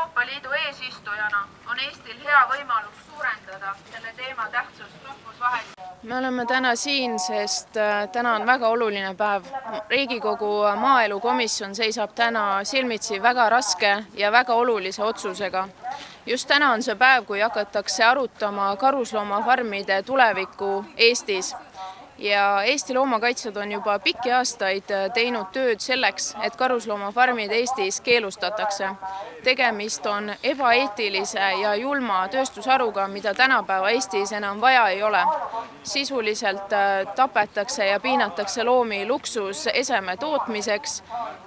Euroopa Liidu eesistujana on Eestil hea võimalus suurendada selle teema tähtsust rahvusvaheliselt. Me oleme täna siin, sest täna on väga oluline päev. Riigikogu maaelukomisjon seisab täna silmitsi väga raske ja väga olulise otsusega. Just täna on see päev, kui hakatakse arutama karusloomafarmide tulevikku Eestis. Ja Eesti loomakaitsjad on juba pikki aastaid teinud tööd selleks, et karusloomafarmid Eestis keelustatakse. Tegemist on ebaeetilise ja julma tööstusharuga, mida tänapäeva Eestis enam vaja ei ole. Sisuliselt tapetakse ja piinatakse loomi luksuseseme tootmiseks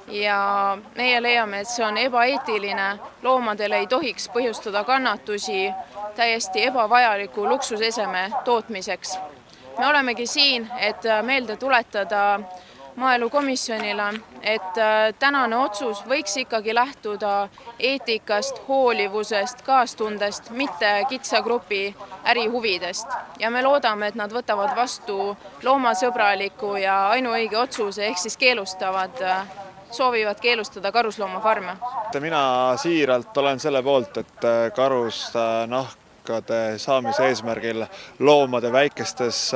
ja meie leiame, et see on ebaeetiline. Loomadele ei tohiks põhjustada kannatusi täiesti ebavajaliku luksuseseme tootmiseks. Me olemegi siin, et meelde tuletada maaelukomisjonile, et tänane otsus võiks ikkagi lähtuda eetikast, hoolivusest, kaastundest, mitte kitsa grupi ärihuvidest. Ja me loodame, et nad võtavad vastu loomasõbraliku ja ainuõige otsuse ehk siis soovivad keelustada karusloomafarme. Mina siiralt olen selle poolt, et karusnahkade saamise eesmärgil loomade väikestes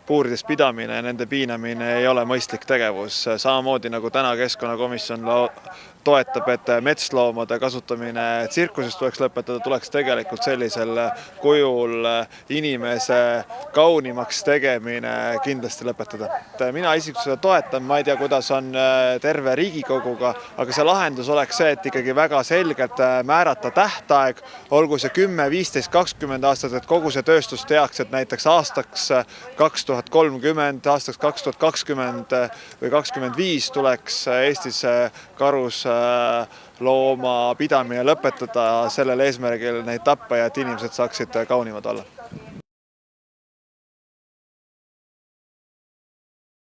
puurides pidamine ja nende piinamine ei ole mõistlik tegevus. Samamoodi nagu täna keskkonnakomisjon toetab, et metsloomade kasutamine tsirkuses tuleks lõpetada, tuleks tegelikult sellisel kujul inimese kaunimaks tegemine kindlasti lõpetada. Mina isiklikult seda toetan, ma ei tea, kuidas on terve Riigikoguga, aga see lahendus oleks see, et ikkagi väga selgelt määrata tähtaeg, olgu see 10, 15, 20 aastat, et kogu see tööstus teaks, et näiteks aastaks 2030, aastaks 2020 või 2025 tuleks Eestis karuslooma pidamine lõpetada sellel eesmärgil neid tappa ja et inimesed saaksid kaunimad olla.